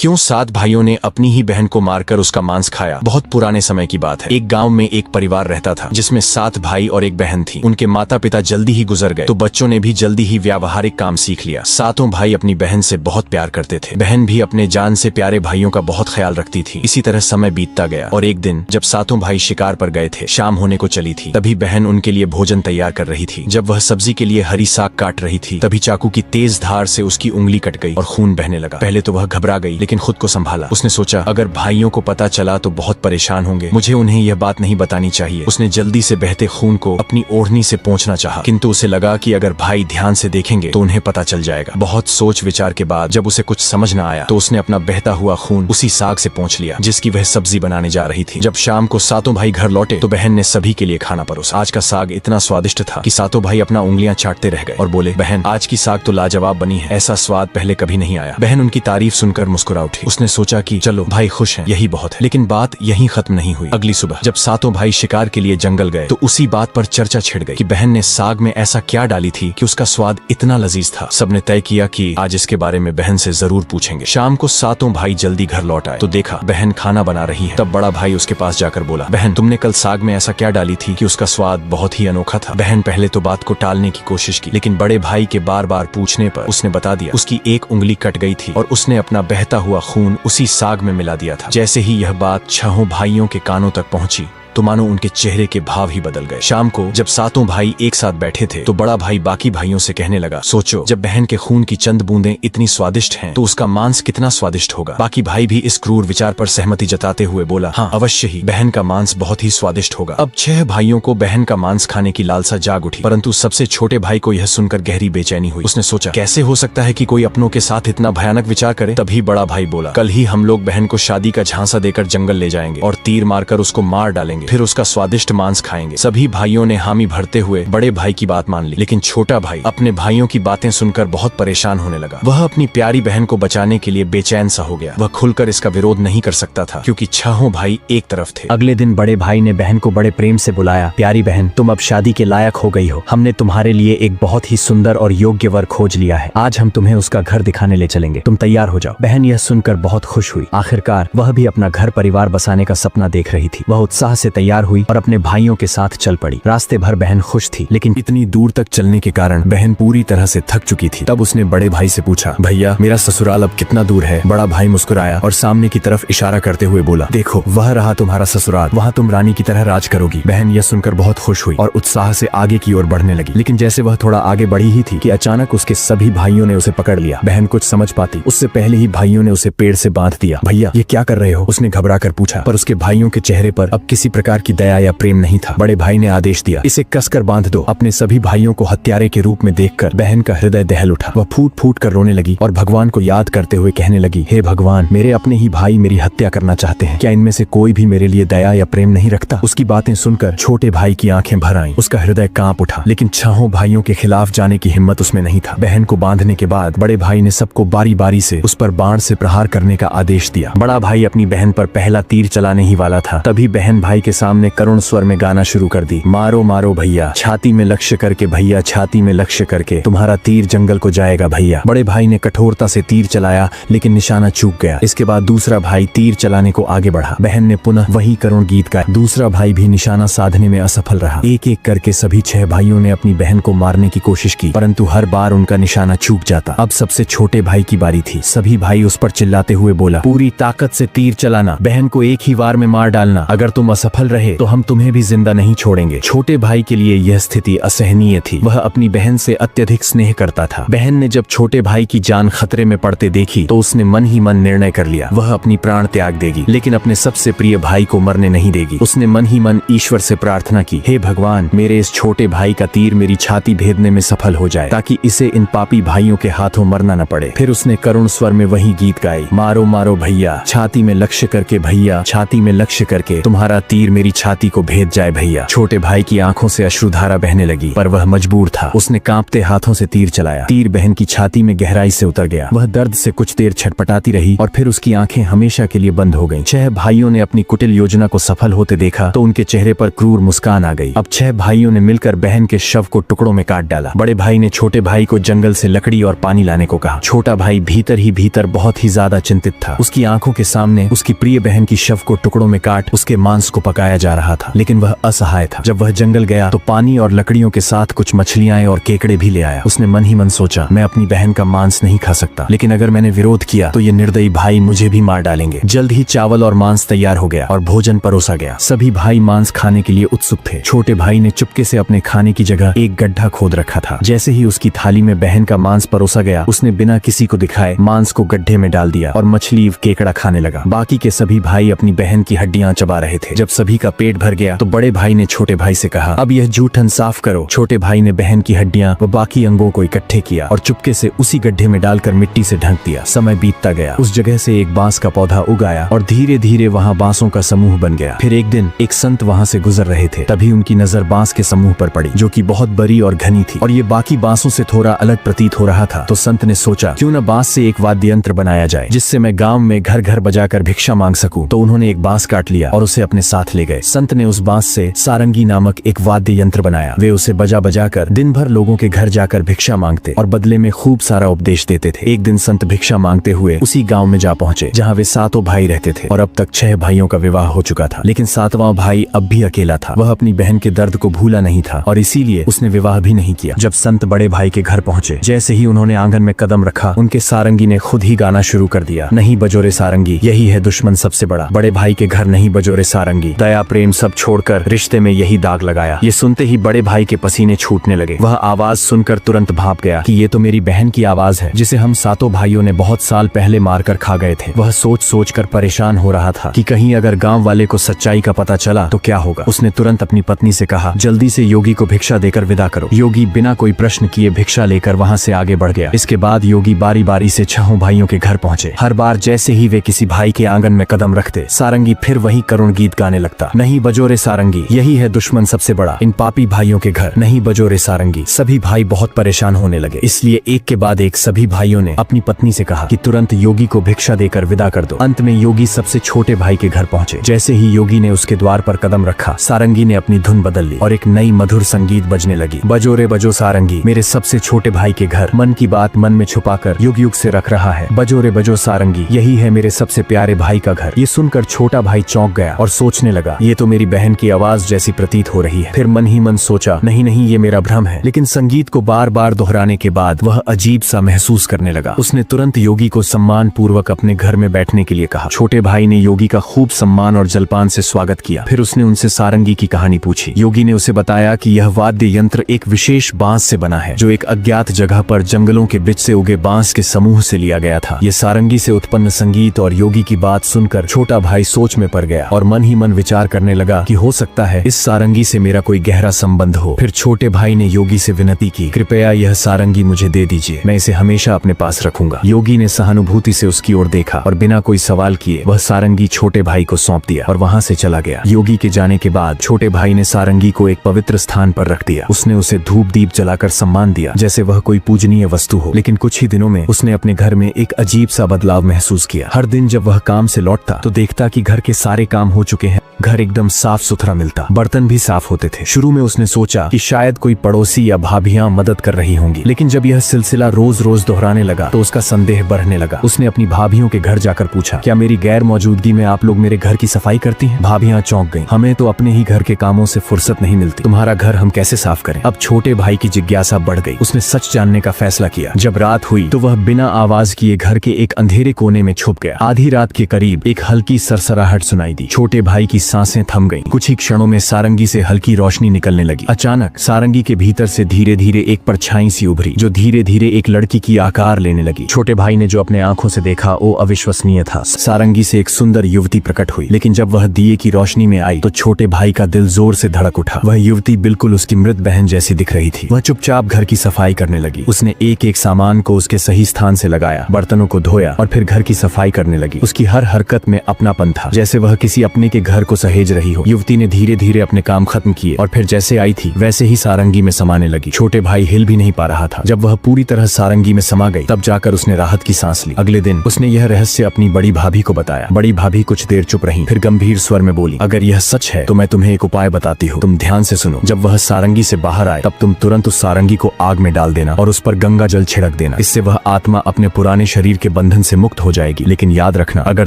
क्यों 7 भाइयों ने अपनी ही बहन को मारकर उसका मांस खाया। बहुत पुराने समय की बात है। एक गांव में एक परिवार रहता था जिसमें 7 भाई और एक बहन थी। उनके माता पिता जल्दी ही गुजर गए तो बच्चों ने भी जल्दी ही व्यावहारिक काम सीख लिया। 7 भाई अपनी बहन से बहुत प्यार करते थे। बहन भी अपने जान से प्यारे भाइयों का बहुत ख्याल रखती थी। इसी तरह समय बीतता गया और एक दिन जब 7 भाई शिकार पर गए थे, शाम होने को चली थी, तभी बहन उनके लिए भोजन तैयार कर रही थी। जब वह सब्जी के लिए हरी साग काट रही थी तभी चाकू की तेज धार से उसकी उंगली कट गई और खून बहने लगा। पहले तो वह घबरा गई लेकिन खुद को संभाला। उसने सोचा अगर भाइयों को पता चला तो बहुत परेशान होंगे, मुझे उन्हें यह बात नहीं बतानी चाहिए। उसने जल्दी से बहते खून को अपनी ओढ़नी से पोंछना चाहा, किंतु उसे लगा कि अगर भाई ध्यान से देखेंगे तो उन्हें पता चल जाएगा। बहुत सोच विचार के बाद जब उसे कुछ समझ न आया तो उसने अपना बहता हुआ खून उसी साग से पोंछ लिया जिसकी वह सब्जी बनाने जा रही थी। जब शाम को 7 भाई घर लौटे तो बहन ने सभी के लिए खाना परोसा। आज का साग इतना स्वादिष्ट था कि 7 भाई अपना उंगलियां चाटते रह गए और बोले, बहन आज की साग तो लाजवाब बनी है, ऐसा स्वाद पहले कभी नहीं आया। बहन उनकी तारीफ सुनकर मुस्कुरा उठी। उसने सोचा कि चलो भाई खुश हैं, यही बहुत है। लेकिन बात यहीं खत्म नहीं हुई। अगली सुबह जब 7 भाई शिकार के लिए जंगल गए तो उसी बात पर चर्चा छिड़ गई कि बहन ने साग में ऐसा क्या डाली थी कि उसका स्वाद इतना लजीज था। सबने तय किया कि आज इसके बारे में बहन से जरूर पूछेंगे। शाम को 7 भाई जल्दी घर लौट आए तो देखा बहन खाना बना रही है। तब बड़ा भाई उसके पास जाकर बोला, बहन तुमने कल साग में ऐसा क्या डाली थी कि उसका स्वाद बहुत ही अनोखा था। बहन पहले तो बात को टालने की कोशिश की लेकिन बड़े भाई के बार बार पूछने पर उसने बता दिया उसकी एक उंगली कट गई थी और उसने अपना बहता हुआ खून उसी साग में मिला दिया था। जैसे ही यह बात 6 भाइयों के कानों तक पहुंची तो मानो उनके चेहरे के भाव ही बदल गए। शाम को जब 7 भाई एक साथ बैठे थे तो बड़ा भाई बाकी भाइयों से कहने लगा, सोचो जब बहन के खून की चंद बूंदें इतनी स्वादिष्ट हैं तो उसका मांस कितना स्वादिष्ट होगा। बाकी भाई भी इस क्रूर विचार पर सहमति जताते हुए बोला, हाँ अवश्य ही बहन का मांस बहुत ही स्वादिष्ट होगा। अब 6 भाइयों को बहन का मांस खाने की लालसा जाग उठी, परंतु सबसे छोटे भाई को यह सुनकर गहरी बेचैनी हुई। उसने सोचा कैसे हो सकता है कि कोई अपनों के साथ इतना भयानक विचार करे। तभी बड़ा भाई बोला, कल ही हम लोग बहन को शादी का झांसा देकर जंगल ले जाएंगे और तीर मारकर उसको मार डालेंगे, फिर उसका स्वादिष्ट मांस खाएंगे। सभी भाइयों ने हामी भरते हुए बड़े भाई की बात मान ली, लेकिन छोटा भाई अपने भाइयों की बातें सुनकर बहुत परेशान होने लगा। वह अपनी प्यारी बहन को बचाने के लिए बेचैन सा हो गया। वह खुलकर इसका विरोध नहीं कर सकता था क्योंकि 6 भाई एक तरफ थे। अगले दिन बड़े भाई ने बहन को बड़े प्रेम से बुलाया, प्यारी बहन तुम अब शादी के लायक हो गई हो। हमने तुम्हारे लिए एक बहुत ही सुंदर और योग्य वर खोज लिया है। आज हम तुम्हें उसका घर दिखाने ले चलेंगे, तुम तैयार हो जाओ। बहन यह सुनकर बहुत खुश हुई। आखिरकार वह भी अपना घर परिवार बसाने का सपना देख रही थी। वह उत्साह से तैयार हुई और अपने भाइयों के साथ चल पड़ी। रास्ते भर बहन खुश थी लेकिन इतनी दूर तक चलने के कारण बहन पूरी तरह से थक चुकी थी। तब उसने बड़े भाई से पूछा, भैया मेरा ससुराल अब कितना दूर है। बड़ा भाई मुस्कुराया और सामने की तरफ इशारा करते हुए बोला, देखो वह रहा तुम्हारा ससुराल, वहाँ तुम रानी की तरह राज करोगी। बहन यह सुनकर बहुत खुश हुई और उत्साह से आगे की ओर बढ़ने लगी। लेकिन जैसे वह थोड़ा आगे बढ़ी ही थी कि अचानक उसके सभी भाइयों ने उसे पकड़ लिया। बहन कुछ समझ पाती उससे पहले ही भाइयों ने उसे पेड़ से बांध दिया। भैया ये क्या कर रहे हो, उसने घबरा कर पूछा, पर उसके भाइयों के चेहरे पर अब किसी प्रकार की दया या प्रेम नहीं था। बड़े भाई ने आदेश दिया, इसे कसकर बांध दो। अपने सभी भाइयों को हत्यारे के रूप में देखकर बहन का हृदय दहल उठा। वह फूट फूट कर रोने लगी और भगवान को याद करते हुए कहने लगी, हे भगवान मेरे अपने ही भाई मेरी हत्या करना चाहते हैं, क्या इनमें से कोई भी मेरे लिए दया या प्रेम नहीं रखता। उसकी बातें सुनकर छोटे भाई की आंखें भर आईं। उसका हृदय कांप उठा लेकिन 6 भाइयों के खिलाफ जाने की हिम्मत उसमें नहीं था। बहन को बांधने के बाद बड़े भाई ने सबको बारी बारी से उस पर बाण से प्रहार करने का आदेश दिया। बड़ा भाई अपनी बहन पर पहला तीर चलाने ही वाला था, तभी बहन भाई के सामने करुण स्वर में गाना शुरू कर दी, मारो मारो भैया, छाती में लक्ष्य करके भैया, छाती में लक्ष्य करके, तुम्हारा तीर जंगल को जाएगा भैया। बड़े भाई ने कठोरता से तीर चलाया लेकिन निशाना चूक गया। इसके बाद दूसरा भाई तीर चलाने को आगे बढ़ा। बहन ने पुनः वही करुण गीत गाया। दूसरा भाई भी निशाना साधने में असफल रहा। एक एक करके सभी 6 भाइयों ने अपनी बहन को मारने की कोशिश की परंतु हर बार उनका निशाना चूक जाता। अब सबसे छोटे भाई की बारी थी। सभी भाई उस पर चिल्लाते हुए बोला, पूरी ताकत से तीर चलाना, बहन को एक ही वार में मार डालना, अगर तुम असफल रहे तो हम तुम्हें भी जिंदा नहीं छोड़ेंगे। छोटे भाई के लिए यह स्थिति असहनीय थी। वह अपनी बहन से अत्यधिक स्नेह करता था। बहन ने जब छोटे भाई की जान खतरे में पड़ते देखी तो उसने मन ही मन निर्णय कर लिया, वह अपनी प्राण त्याग देगी लेकिन अपने सबसे प्रिय भाई को मरने नहीं देगी। उसने मन ही मन ईश्वर से प्रार्थना की, हे भगवान मेरे इस छोटे भाई का तीर मेरी छाती भेदने में सफल हो जाए ताकि इसे इन पापी भाइयों के हाथों मरना न पड़े। फिर उसने करुण स्वर में वही गीत गाई, मारो मारो भैया, छाती में लक्ष्य करके भैया, छाती में लक्ष्य करके, तुम्हारा तीर मेरी छाती को भेद जाए भैया। छोटे भाई की आंखों से अश्रुधारा बहने लगी, पर वह मजबूर था। उसने कांपते हाथों से तीर चलाया। तीर बहन की छाती में गहराई से उतर गया। वह दर्द से कुछ देर छटपटाती रही और फिर उसकी आंखें हमेशा के लिए बंद हो गईं। 6 भाइयों ने अपनी कुटिल योजना को सफल होते देखा तो उनके चेहरे पर क्रूर मुस्कान आ गई। अब 6 भाइयों ने मिलकर बहन के शव को टुकड़ों में काट डाला। बड़े भाई ने छोटे भाई को जंगल से लकड़ी और पानी लाने को कहा। छोटा भाई भीतर ही भीतर बहुत ही ज्यादा चिंतित था। उसकी आंखों के सामने उसकी प्रिय बहन की शव को टुकड़ों में काट उसके मांस को पकाया जा रहा था, लेकिन वह असहाय था। जब वह जंगल गया तो पानी और लकड़ियों के साथ कुछ मछलियां और केकड़े भी ले आया। उसने मन ही मन सोचा, मैं अपनी बहन का मांस नहीं खा सकता, लेकिन अगर मैंने विरोध किया तो ये निर्दयी भाई मुझे भी मार डालेंगे। जल्द ही चावल और मांस तैयार हो गया और भोजन परोसा गया। सभी भाई मांस खाने के लिए उत्सुक थे। छोटे भाई ने चुपके से अपने खाने की जगह एक गड्ढा खोद रखा था। जैसे ही उसकी थाली में बहन का मांस परोसा गया, उसने बिना किसी को दिखाए मांस को गड्ढे में डाल दिया और मछली केकड़ा खाने लगा। बाकी के सभी भाई अपनी बहन की हड्डियां चबा रहे थे। जब सभी का पेट भर गया तो बड़े भाई ने छोटे भाई से कहा, अब यह जूठन साफ करो। छोटे भाई ने बहन की हड्डियां व बाकी अंगों को इकट्ठे किया और चुपके से उसी गड्ढे में डालकर मिट्टी से ढक दिया। समय बीतता गया। उस जगह से एक बांस का पौधा उग आया और धीरे धीरे वहाँ बांसों का समूह बन गया। फिर एक दिन एक संत वहाँ से गुजर रहे थे, तभी उनकी नजर बांस के समूह पर पड़ी, जो कि बहुत बड़ी और घनी थी और ये बाकी बांसों से थोड़ा अलग प्रतीत हो रहा था। तो संत ने सोचा, क्यों न बांस से एक वाद्य यंत्र बनाया जाए जिससे मैं गांव में घर घर बजाकर भिक्षा मांग सकूं। तो उन्होंने एक बांस काट लिया और उसे अपने साथ ले गए। संत ने उस बांस से सारंगी नामक एक वाद्य यंत्र बनाया। वे उसे बजा बजा कर दिन भर लोगों के घर जाकर भिक्षा मांगते और बदले में खूब सारा उपदेश देते थे। एक दिन संत भिक्षा मांगते हुए उसी गांव में जा पहुंचे जहां वे 7 भाई रहते थे और अब तक 6 भाइयों का विवाह हो चुका था, लेकिन 7वां भाई अब भी अकेला था। वह अपनी बहन के दर्द को भूला नहीं था और इसीलिए उसने विवाह भी नहीं किया। जब संत बड़े भाई के घर पहुंचे, जैसे ही उन्होंने आंगन में कदम रखा, उनके सारंगी ने खुद ही गाना शुरू कर दिया, नहीं बजोरे सारंगी, यही है दुश्मन सबसे बड़ा। बड़े भाई के घर नहीं बजोरे सारंगी, दया प्रेम सब छोड़कर रिश्ते में यही दाग लगाया। ये सुनते ही बड़े भाई के पसीने छूटने लगे। वह आवाज सुनकर तुरंत भाप गया कि ये तो मेरी बहन की आवाज है, जिसे हम 7 भाइयों ने बहुत साल पहले मारकर खा गए थे। वह सोच सोच कर परेशान हो रहा था कि कहीं अगर गांव वाले को सच्चाई का पता चला तो क्या होगा। उसने तुरंत अपनी पत्नी से कहा, जल्दी से योगी को भिक्षा देकर विदा करो। योगी बिना कोई प्रश्न किए भिक्षा लेकर वहां से आगे बढ़ गया। इसके बाद योगी बारी बारी से 6 भाइयों के घर पहुंचे। हर बार जैसे ही वे किसी भाई के आंगन में कदम रखते, सारंगी फिर वही करुण गीत गाने लगता, नहीं बजोरे सारंगी, यही है दुश्मन सबसे बड़ा, इन पापी भाइयों के घर नहीं बजोरे सारंगी। सभी भाई बहुत परेशान होने लगे, इसलिए एक के बाद एक सभी भाइयों ने अपनी पत्नी से कहा कि तुरंत योगी को भिक्षा देकर विदा कर दो। अंत में योगी सबसे छोटे भाई के घर पहुंचे। जैसे ही योगी ने उसके द्वार पर कदम रखा, सारंगी ने अपनी धुन बदल ली और एक नई मधुर संगीत बजने लगी, बजोरे बजो सारंगी, मेरे सबसे छोटे भाई के घर, मन की बात मन में छुपाकर युग युग से रख रहा है, बजोरे बजो सारंगी, यही है मेरे सबसे प्यारे भाई का घर। ये सुनकर छोटा भाई चौंक गया और सोचने लगा, ये तो मेरी बहन की आवाज जैसी प्रतीत हो रही है। फिर मन ही मन सोचा, नहीं नहीं ये मेरा भ्रम है। लेकिन संगीत को बार बार दोहराने के बाद वह अजीब सा महसूस करने लगा। उसने तुरंत योगी को सम्मान पूर्वक अपने घर में बैठने के लिए कहा। छोटे भाई ने योगी का खूब सम्मान और जलपान से स्वागत किया। फिर उसने उनसे सारंगी की कहानी पूछी। योगी ने उसे बताया कि यह वाद्य यंत्र एक विशेष बांस से बना है, जो एक अज्ञात जगह पर जंगलों के बीच से उगे बांस के समूह से लिया गया था। ये सारंगी से उत्पन्न संगीत और योगी की बात सुनकर छोटा भाई सोच में पड़ गया और मन ही मन विचार करने लगा कि हो सकता है इस सारंगी से मेरा कोई गहरा संबंध हो। फिर छोटे भाई ने योगी से विनती की, कृपया यह सारंगी मुझे दे दीजिए, मैं इसे हमेशा अपने पास रखूंगा। योगी ने सहानुभूति से उसकी ओर देखा और बिना कोई सवाल किए वह सारंगी छोटे भाई को सौंप दिया और वहां से चला गया। योगी के जाने के बाद छोटे भाई ने सारंगी को एक पवित्र स्थान पर रख दिया। उसने उसे धूप दीप जलाकर सम्मान दिया जैसे वह कोई पूजनीय वस्तु हो। लेकिन कुछ ही दिनों में उसने अपने घर में एक अजीब सा बदलाव महसूस किया। हर दिन जब वह काम से लौटता तो देखता कि घर के सारे काम हो चुके हैं, घर एकदम साफ सुथरा मिलता, बर्तन भी साफ होते थे। शुरू में उसने सोचा कि शायद कोई पड़ोसी या भाभियां मदद कर रही होंगी, लेकिन जब यह सिलसिला रोज रोज दोहराने लगा तो उसका संदेह बढ़ने लगा। उसने अपनी भाभियों के घर जाकर पूछा, क्या मेरी गैर मौजूदगी में आप लोग मेरे घर की सफाई करती हैं? भाभियां चौंक गईं, हमें तो अपने ही घर के कामों से फुर्सत नहीं मिलती, तुम्हारा घर हम कैसे साफ करें? अब छोटे भाई की जिज्ञासा बढ़ गई। उसने सच जानने का फैसला किया। जब रात हुई तो वह बिना आवाज किए घर के एक अंधेरे कोने में छुप गया। आधी रात के करीब एक हल्की सरसराहट सुनाई दी। छोटे भाई की सांसें थम गईं। कुछ ही क्षणों में सारंगी से हल्की रोशनी निकलने लगी। अचानक सारंगी के भीतर से धीरे धीरे एक परछाई सी उभरी, जो धीरे धीरे एक लड़की की आकार लेने लगी। छोटे भाई ने जो अपने आंखों से देखा वो अविश्वसनीय था। सारंगी से एक सुंदर युवती प्रकट हुई, लेकिन जब वह दिए की रोशनी में आई तो छोटे भाई का दिल जोर से धड़क उठा। वह युवती बिल्कुल उसकी मृत बहन जैसी दिख रही थी। वह चुपचाप घर की सफाई करने लगी। उसने एक एक सामान को उसके सही स्थान से लगाया, बर्तनों को धोया और फिर घर की सफाई करने लगी। उसकी हर हरकत में अपनापन था, जैसे वह किसी अपने के घर को सहेज रही हो। युवती ने धीरे धीरे अपने काम खत्म किए और फिर जैसे आई थी वैसे ही सारंगी में समाने लगी। छोटे भाई हिल भी नहीं पा रहा था। जब वह पूरी तरह सारंगी में समा गई तब जाकर उसने राहत की सांस ली। अगले दिन उसने यह रहस्य अपनी बड़ी भाभी को बताया। बड़ी भाभी कुछ देर चुप रही, फिर गंभीर स्वर में बोली, अगर यह सच है तो मैं तुम्हें एक उपाय बताती हूँ, तुम ध्यान से सुनो। जब वह सारंगी से बाहर आए तब तुम तुरंत उस सारंगी को आग में डाल देना और उस पर गंगा जल छिड़क देना। इससे वह आत्मा अपने पुराने शरीर के बंधन से मुक्त हो जाएगी। लेकिन याद रखना, अगर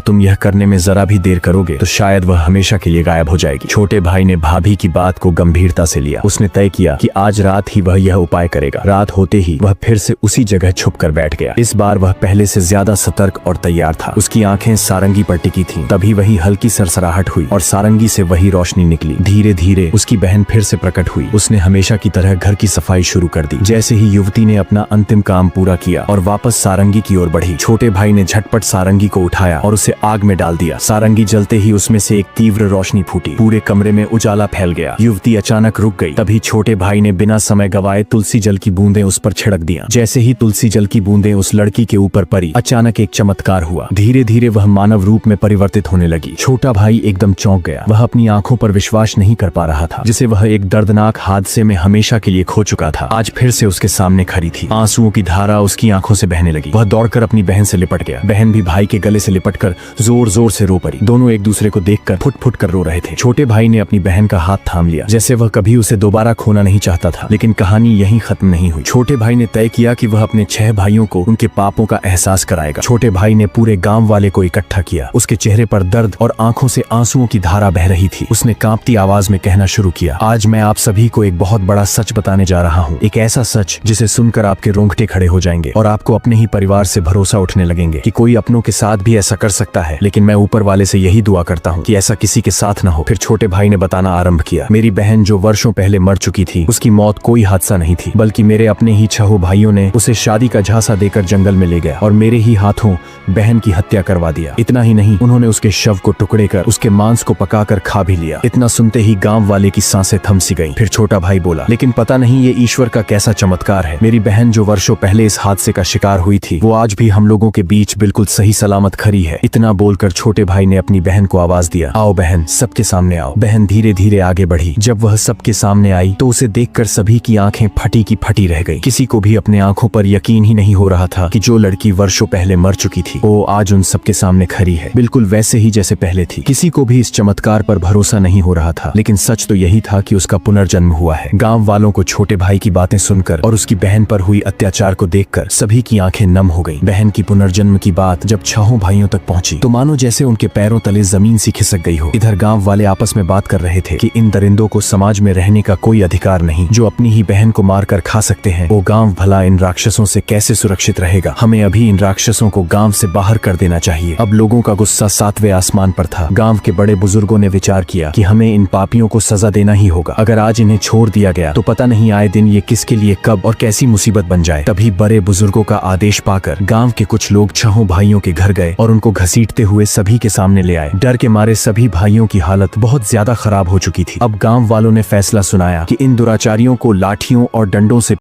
तुम यह करने में जरा भी देर करोगे तो शायद वह हमेशा के लिए गायब हो जाएगी। छोटे भाई ने भाभी की बात को गंभीरता से लिया। उसने तय किया कि आज रात ही वह यह उपाय करेगा। रात होते ही वह फिर से उसी जगह छुप कर बैठ गया। इस बार वह पहले से ज्यादा सतर्क और तैयार था। उसकी आंखें सारंगी पर टिकी थीं। तभी वही हल्की सरसराहट हुई और सारंगी से वही रोशनी निकली। धीरे धीरे उसकी बहन फिर से प्रकट हुई। उसने हमेशा की तरह घर की सफाई शुरू कर दी। जैसे ही युवती ने अपना अंतिम काम पूरा किया और वापस सारंगी की ओर बढ़ी, छोटे भाई ने झटपट सारंगी को उठाया और उसे आग में डाल दिया। सारंगी जलते ही उसमें से एक तीव्र रोशनी फूटी। पूरे कमरे में उजाला फैल गया। युवती अचानक रुक गई। तभी छोटे भाई ने बिना समय गवाए तुलसी जल की बूंदें उस पर छिड़क दिया। जैसे ही तुलसी जल की बूंदें उस लड़की के ऊपर पड़ी, अचानक एक चमत्कार हुआ। धीरे धीरे वह मानव रूप में परिवर्तित होने लगी। छोटा भाई एकदम चौंक गया। वह अपनी आंखों पर विश्वास नहीं कर पा रहा था, जिसे वह एक दर्दनाक हादसे में हमेशा के लिए खो चुका था। आज फिर से उसके सामने खड़ी थी। आंसुओं की धारा उसकी आंखों से बहने लगी। वह दौड़कर अपनी बहन से लिपट गया। बहन भी भाई के गले से लिपटकर जोर जोर से रो पड़ी। दोनों एक दूसरे को देखकर फुट फुट कर रो रहे थे। छोटे भाई ने अपनी बहन का हाथ थाम लिया, जैसे वह कभी उसे दोबारा खोना नहीं चाहता था। लेकिन कहानी यहीं खत्म नहीं हुई। छोटे भाई ने तय किया कि वह अपने 6 भाइयों को उनके पापों का एहसास कराएगा। छोटे भाई ने पूरे गांव वाले को इकट्ठा किया। उसके चेहरे पर दर्द और आंखों से आंसुओं की धारा बह रही थी। उसने कांपती आवाज में कहना शुरू किया, आज मैं आप सभी को एक बहुत बड़ा सच बताने जा रहा हूँ। एक ऐसा सच जिसे सुनकर आपके रोंगटे खड़े हो जाएंगे और आपको अपने ही परिवार से भरोसा उठने लगेंगे कि कोई अपनों के साथ भी ऐसा कर सकता है। लेकिन मैं ऊपर वाले से यही दुआ करता हूँ कि ऐसा किसी के साथ न हो। फिर छोटे भाई ने बताना आरंभ किया, मेरी बहन जो वर्षों पहले मर चुकी थी, उसकी मौत कोई हादसा नहीं थी, बल्कि मेरे अपने ही 6 भाइयों ने उसे शादी का झांसा देकर जंगल में ले गया और मेरे ही हाथों बहन की हत्या करवा दिया। इतना ही नहीं, उन्होंने उसके शव को टुकड़े कर उसके मांस को पकाकर खा भी लिया। इतना सुनते ही गांव वाले की सांसें थम सी गईं। फिर छोटा भाई बोला, लेकिन पता नहीं ये ईश्वर का कैसा चमत्कार है। मेरी बहन जो वर्षों पहले इस हादसे का शिकार हुई थी, वो आज भी हम लोगों के बीच बिल्कुल सही सलामत खड़ी है। इतना बोलकर छोटे भाई ने अपनी बहन को आवाज दिया, आओ बहन, सबके सामने आओ। बहन धीरे धीरे आगे बढ़ी। जब वह सबके सामने आई तो उसे देखकर सभी की आंखें फटी की फटी रह गई। किसी को भी अपने आंखों पर यकीन ही नहीं हो रहा था कि जो लड़की वर्षों पहले मर चुकी थी, वो आज उन सबके सामने खड़ी है, बिल्कुल वैसे ही जैसे पहले थी। किसी को भी इस चमत्कार पर भरोसा नहीं हो रहा था, लेकिन सच तो यही था कि उसका पुनर्जन्म हुआ है। गांव वालों को छोटे भाई की बातें सुनकर और उसकी बहन पर हुई अत्याचार को देखकर सभी की आंखें नम हो गईं। बहन की पुनर्जन्म की बात जब 6 भाइयों तक पहुंची तो मानो जैसे उनके पैरों तले जमीन सी खिसक गई हो। इधर गांव वाले आपस में बात कर रहे थे कि इन दरिंदों को समाज में रहने का कोई अधिकार नहीं, जो अपनी ही बहन को मारकर खा सकते हैं, वो गांव भला इन राक्षसों से कैसे सुरक्षित रहेगा। हमें अभी इन राक्षसों को गांव से बाहर कर देना चाहिए। अब लोगों का गुस्सा 7वें आसमान पर था। गांव के बड़े बुजुर्गों ने विचार किया कि हमें इन पापियों को सजा देना ही होगा। अगर आज इन्हें छोड़ दिया गया तो पता नहीं आए दिन ये किसके लिए कब और कैसी मुसीबत बन जाए। तभी बड़े बुजुर्गों का आदेश पाकर गांव के कुछ लोग 6 भाइयों के घर गए और उनको घसीटते हुए सभी के सामने ले आए। डर के मारे सभी भाइयों की हालत बहुत ज्यादा खराब हो चुकी थी। अब गांव वालों ने फैसला सुनाया कि इन दुराचारियों को लाठियों और डंडों से